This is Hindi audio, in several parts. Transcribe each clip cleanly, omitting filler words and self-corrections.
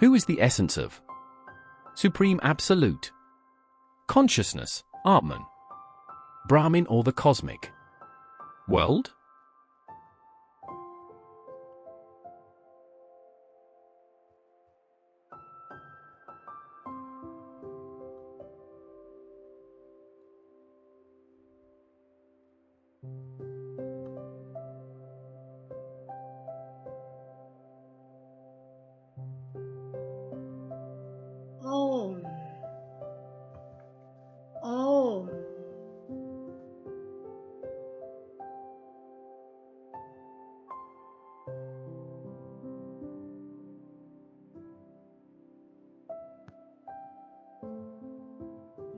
Who is the essence of? Supreme Absolute. Consciousness, Atman. Brahmin or the cosmic world? Om. Om.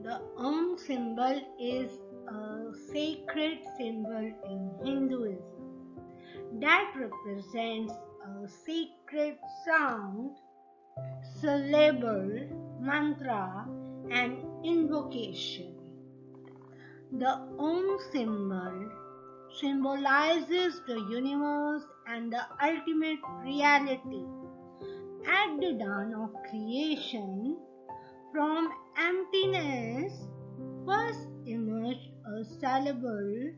The Om symbol is a sacred symbol in Hinduism that represents a sacred sound, syllable, mantra, and invocation. The Om symbol symbolizes the universe and the ultimate reality. At the dawn of creation, from emptiness first emerged a syllable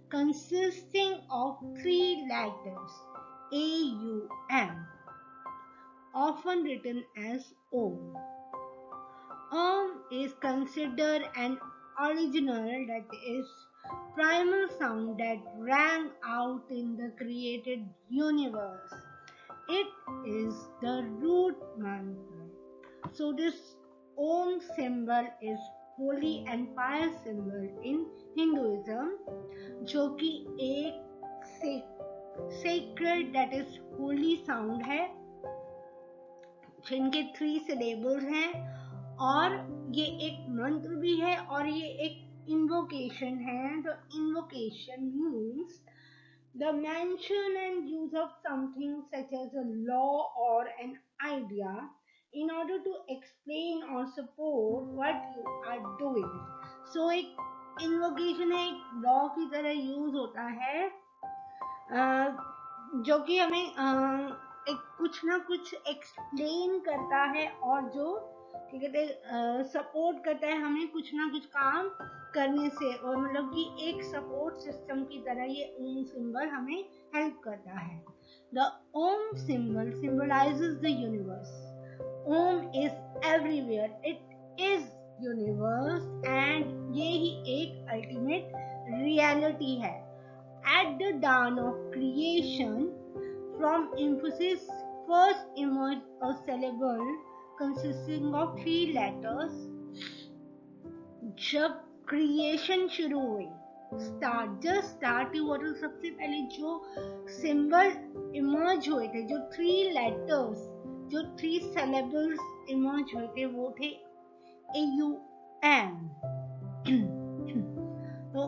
consisting of 3 letters AUM, often written as Om. Om is considered an original, that is, primal sound that rang out in the created universe. It is the root mantra. So this Om symbol is holy and pious symbol in Hinduism, जो कि एक sacred, that is holy sound है, जिनके 3 syllables हैं, और ये एक मंत्र भी है और ये एक invocation है. The invocation means the mention and use of something such as a law or an idea in order to explain or support what you are doing. So एक invocation है, एक law की तरह use होता है, जो कि हमें एक कुछ ना कुछ explain करता है और जो ठीक है सपोर्ट करता है हमें कुछ ना कुछ काम करने से, और मतलब कि एक सपोर्ट सिस्टम की तरह ये ओम सिंबल हमें हेल्प करता है. The Om symbol symbolizes the universe. Om is everywhere. It is universe and ये ही एक ultimate reality है. At the dawn of creation, from emphasis first emerged a syllable consisting of 3 letters. जब क्रिएशन शुरू हुई, स्टार्ट हुआ तो सबसे पहले जो सिंबल इमर्ज हुए थे, जो 3 लेटर्स, जो 3 syllables इमर्ज हुए थे, वो थे AUM. तो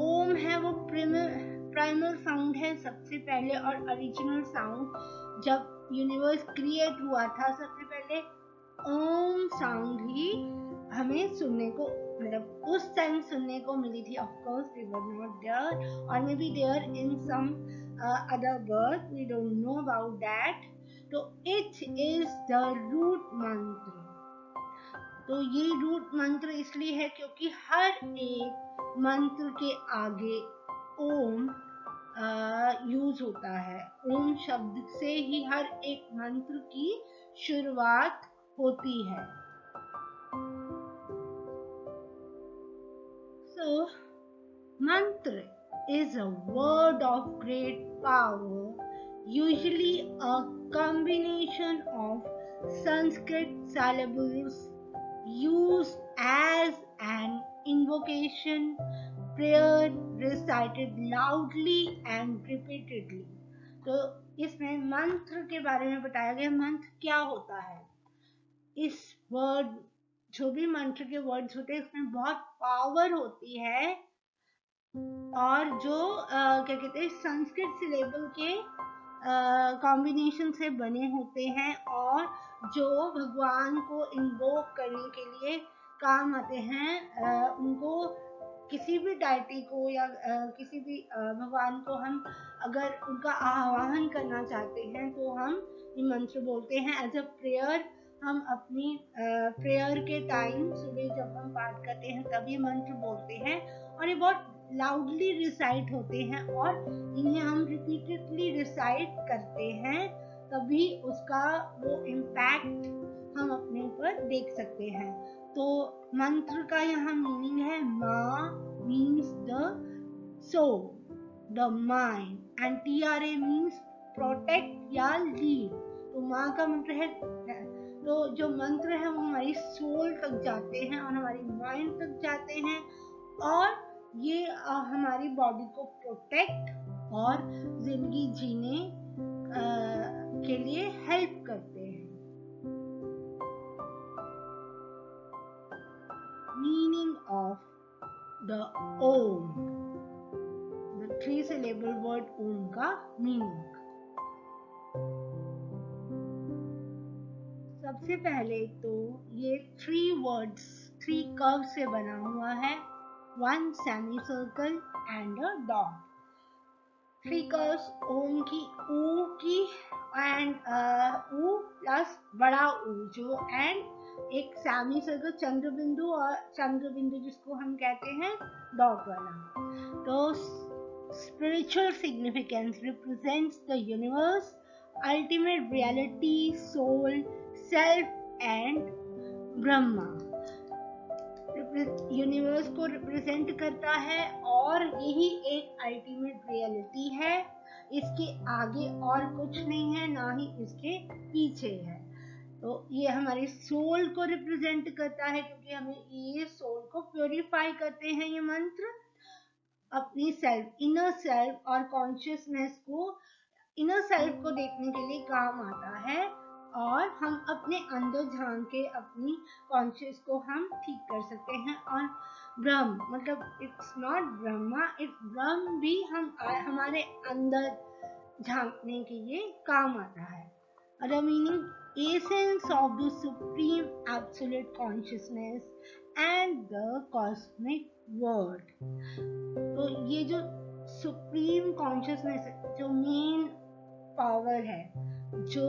ओम है वो प्राइमल साउंड है सबसे पहले और ओरिजिनल साउंड. जब यूनिवर्स क्रिएट हुआ था सबसे पहले ओम साउंड ही हमें सुनने को, मतलब उस टाइम सुनने को मिली थी. Of course we were not there और may be there in some other birth, we don't know about that. तो it is the root mantra. तो ये रूट मंत्र इसलिए है क्योंकि हर एक मंत्र के आगे ओम यूज होता है. ओम शब्द से ही हर एक मंत्र की शुरुआत होती है. So, mantra is a word of great power, usually a combination of Sanskrit syllables used as an invocation, prayer recited loudly and repeatedly. तो इसमें मंत्र के बारे में बताया गया. मंत्र क्या होता है? इस वर्ड, जो भी मंत्र के वर्ड्स होते हैं, इसमें बहुत पावर होती है और जो क्या कहते हैं संस्कृत सिलेबल के कॉम्बिनेशन से बने होते हैं और जो भगवान को इन्वोक करने के लिए काम आते हैं. उनको किसी भी डायटी को या किसी भी भगवान को हम अगर उनका आह्वान करना चाहते हैं तो हम ये मंत्र बोलते हैं एज अ प्रेयर हम अपनी प्रेयर के टाइम सुबह जब हम पाठ करते हैं तब ये मंत्र बोलते हैं, और ये बहुत लाउडली रिसाइट होते हैं, और इन्हें हम रिपीटेडली रिसाइट करते हैं, तभी उसका वो इम्पैक्ट हम अपने ऊपर देख सकते हैं। तो मंत्र का यहाँ मीनिंग है माँ means the soul, the mind, and TRA means protect या lead। तो माँ का मंत्र है, तो जो मंत्र है वो हमारी सोल तक जाते हैं और हमारी माइंड तक जाते हैं, और ये हमारी बॉडी को प्रोटेक्ट और जिंदगी जीने के लिए हेल्प करते हैं। Meaning of the Om, the 3 syllable word Om का मीनिंग। सबसे पहले तो ये 3 वर्ड्स 3 कर्व से बना हुआ है, 1 semi circle and a dot. 3 curves Om की, ऊ की, एंड ऊ प्लस बड़ा ऊ जो, एंड एक सेमी सर्कल चंद्र बिंदु, और चंद्र बिंदु जिसको हम कहते हैं डॉट वाला। तो spiritual significance represents the universe, ultimate reality, soul, self and Brahma. Universe को रिप्रेजेंट करता है और यही एक अल्टीमेट रियलिटी है, इसके आगे और कुछ नहीं है, ना ही इसके पीछे है। तो ये हमारी सोल को रिप्रेजेंट करता है, क्योंकि हमें ये सोल को प्योरीफाई करते हैं ये मंत्र। अपनी सेल्फ, इनर सेल्फ और कॉन्शियसनेस को, इनर सेल्फ को देखने के लिए काम आता है, और हम अपने अंदर झांक के अपनी कॉन्शियस को हम ठीक कर सकते हैं। और ब्रह्म मतलब इट्स नॉट ब्रह्मा, इट्स ब्रह्म भी हम हमारे अंदर झांकने के लिए काम आता है। Other meaning essence of the supreme absolute consciousness and the cosmic world. तो ये जो सुप्रीम कॉन्शियसनेस है, जो मेन पावर है, जो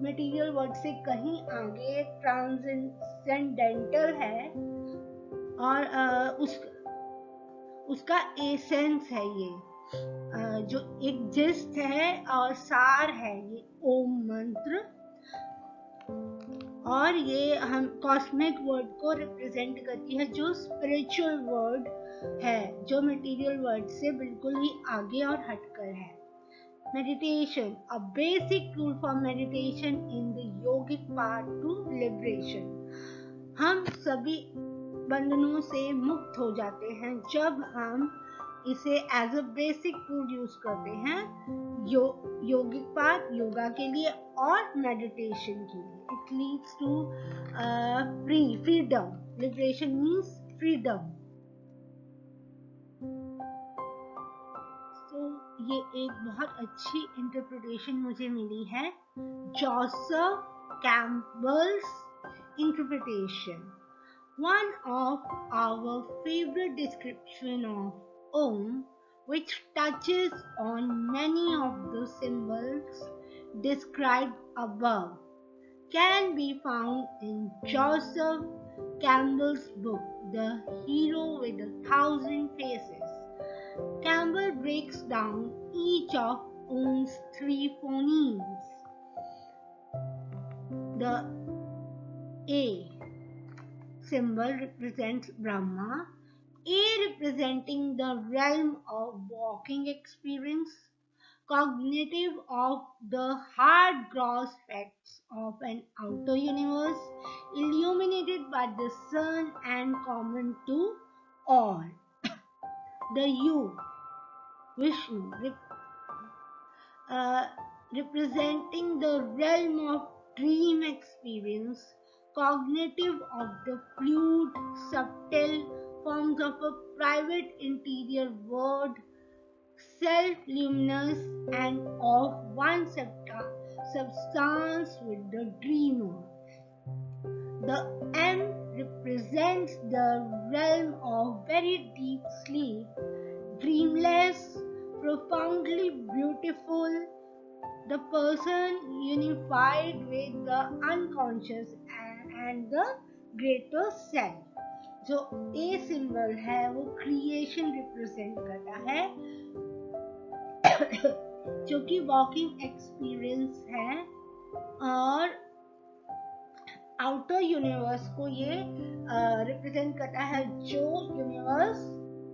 मटेरियल वर्ल्ड से कहीं आगे ट्रांसेंडेंटल है, और उसका एसेंस है ये, जो एग्जिस्ट है और सार है ये ओम मंत्र। और ये हम कॉस्मिक वर्ल्ड को रिप्रेजेंट करती है, जो स्पिरिचुअल वर्ल्ड है, जो मटेरियल वर्ल्ड से बिल्कुल ही आगे और हटकर है। Meditation, a basic tool for meditation in the yogic path to liberation। हम सभी बंधनों से मुक्त हो जाते हैं जब हम इसे as a basic tool use करते हैं, योगिक पाथ, योगा के लिए और मेडिटेशन के लिए। It leads to freedom. Liberation means freedom. ये एक बहुत अच्छी इंटरप्रिटेशन मुझे मिली है, Joseph Campbell's interpretation. One of our favorite description of Om, which touches on many of the symbols described above, can be found in Joseph Campbell's book, The Hero with 1,000 Faces. Campbell breaks down each of Om's 3 phonemes. The A symbol represents Brahma, A representing the realm of walking experience, cognitive of the hard gross facts of an outer universe, illuminated by the sun and common to all. The U, Vishnu, representing the realm of dream experience, cognitive of the fluid, subtle forms of a private interior world, self-luminous and of one substance with the dreamer. The M represents the realm of very deep sleep, dreamless, profoundly beautiful, the person unified with the unconscious and the greater self. जो ए सिंबल है वो क्रिएशन रिप्रेजेंट करता है जो कि वॉकिंग एक्सपीरियंस है, और आउटर यूनिवर्स को ये रिप्रेजेंट करता है जो यूनिवर्स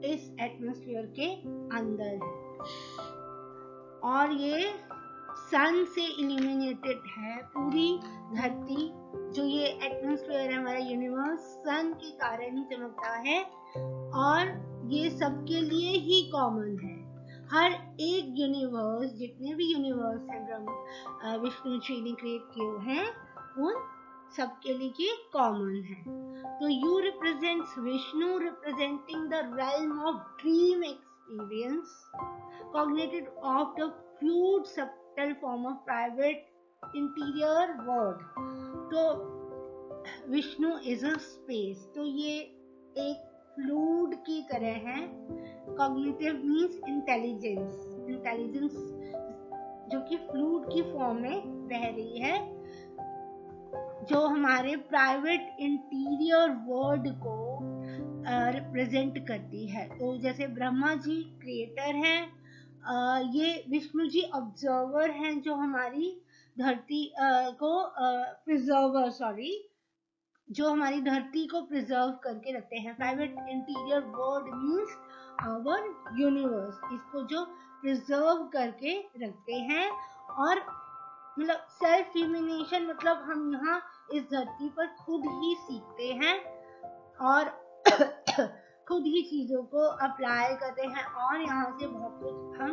इस एटमॉस्फेयर के अंदर है, और ये सन से इल्यूमिनेटेड है पूरी धरती। जो ये एटमॉस्फेयर है हमारा यूनिवर्स सन के कारण ही चमकता है, और ये सबके लिए ही कॉमन है। हर एक यूनिवर्स, जितने भी यूनिवर्स हैं ब्रह्म विष्णु जी ने क्रिएट किए हैं, उन सबके लिए कॉमन है। तो you represents Vishnu representing the realm of dream experience cognitive of the fluid subtle form of private interior world। तो विष्णु इज अ स्पेस, तो ये एक फ्लूइड की तरह है। कॉग्निटिव मीन्स इंटेलिजेंस, इंटेलिजेंस जो कि फ्लूइड की फॉर्म में बह रही है, जो हमारे प्राइवेट इंटीरियर वर्ल्ड को रिप्रेजेंट करती है। तो जैसे ब्रह्मा जी क्रिएटर हैं, ये विष्णु जी ऑब्जर्वर हैं जो हमारी धरती को प्रिजर्वर जो हमारी धरती को प्रिजर्व करके रखते हैं। Private interior world means our universe, इसको जो प्रिजर्व करके रखते हैं। और मतलब सेल्फ इल्यूमिनेशन मतलब हम यहाँ इस धरती पर खुद ही सीखते हैं और खुद ही चीजों को अप्लाई करते हैं, और यहाँ से बहुत कुछ हम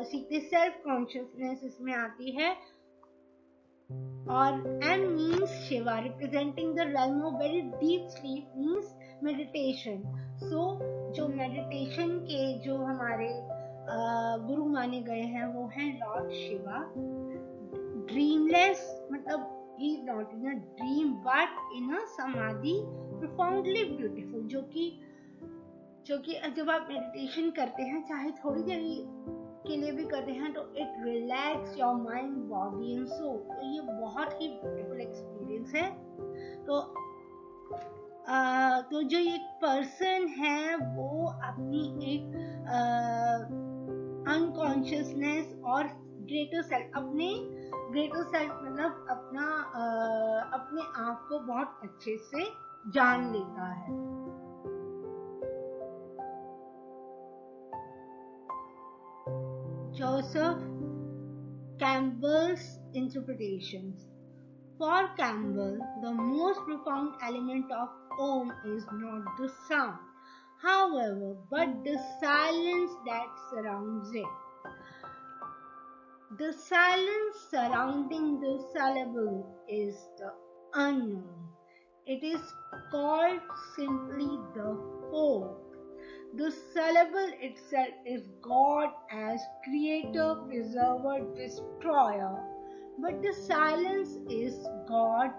सीखते। सेल्फ कॉन्शियसनेस इसमें आती है। और M means Shiva representing the realm of very deep sleep means meditation। So जो meditation के जो हमारे गुरु माने गए हैं वो हैं लॉर्ड शिवा। ड्रीमलेस मतलब he is not in a dream but in a samadhi profoundly beautiful, जो कि जब आप मेडिटेशन करते हैं चाहे थोड़ी देर के लिए भी करते हैं तो it relax your mind body and soul. तो ये बहुत ही ब्यूटीफुल एक्सपीरियंस है। तो जो एक पर्सन है वो अपनी एक अनकॉन्शियसनेस और ग्रेटर सेल्फ, अपने ग्रेटर सेल्फ मतलब अपने आप को बहुत अच्छे से जान लेता है। Joseph Campbell's interpretations. For Campbell, the most profound element of Om is not the sound, however, but the silence that surrounds it. The silence surrounding the syllable is the unknown. It is called simply the fourth. The syllable itself is God as creator, preserver, destroyer, but the silence is God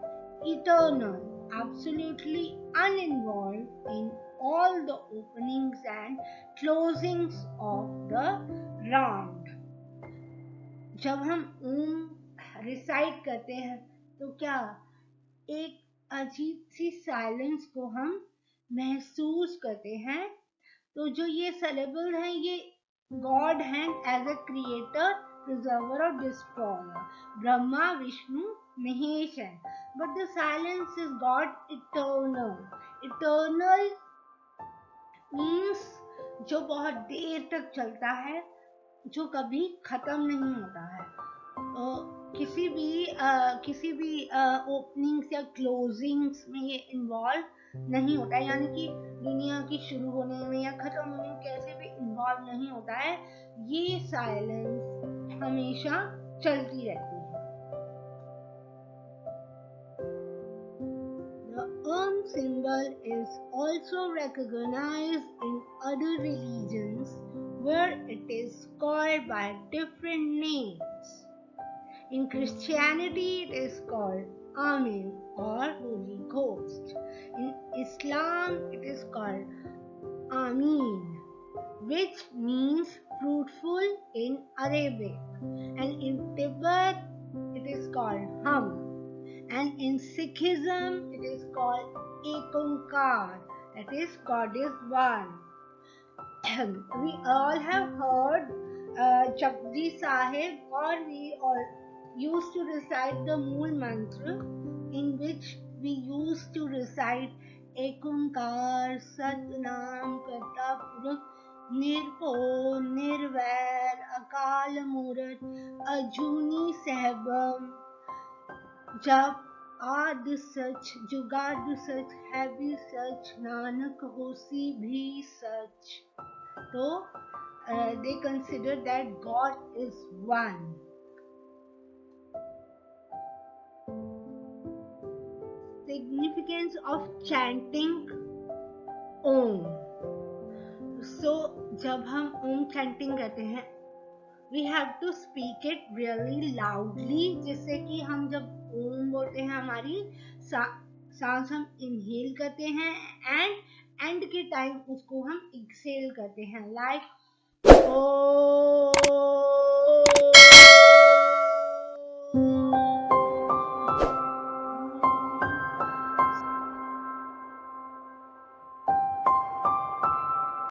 eternal, absolutely uninvolved in all the openings and closings of the round। जब हम ओम रिसाइट करते हैं तो क्या एक अजीब सी साइलेंस को हम महसूस करते हैं। तो जो ये syllable हैं ये गॉड हैं एज अ क्रिएटर, प्रिजर्वर और डिस्ट्रॉयर। ब्रह्मा विष्णु महेश है, but the silence is God eternal. Eternal means जो बहुत देर तक चलता है, जो कभी खत्म नहीं होता है। किसी भी ओपनिंग्स या क्लोजिंग्स में ये इन्वॉल्व नहीं होता है, यानी कि दुनिया की शुरू होने में या खत्म होने में कैसे भी इन्वॉल्व नहीं होता है। ये साइलेंस हमेशा चलती रहती है। The Om symbol is also recognized in other religions where it is called by different names. In Christianity it is called Amin or Holy Ghost. In Islam it is called Amin, which means fruitful in Arabic, and in Tibet it is called Hum, and in Sikhism it is called Ek Onkar, that is God is one. We all have heard Japji Sahib, or we all used to recite the Mool Mantra, in which we used to recite Ek Onkar Satnam Karta Purakh Nirbhau Nirvair Akal Murad Ajuni Sahibam Jab आद सच जुगाद सच है भी सच नानक होसी भी सच. So they consider that God is one. Significance of chanting Om. So जब हम Om chanting करते हैं, we have to speak it really loudly, जिससे कि हम जब ओम बोलते हैं हमारी सांस हम इनहेल करते हैं एंड एंड के टाइम उसको हम एक्सहेल करते हैं, लाइक ओ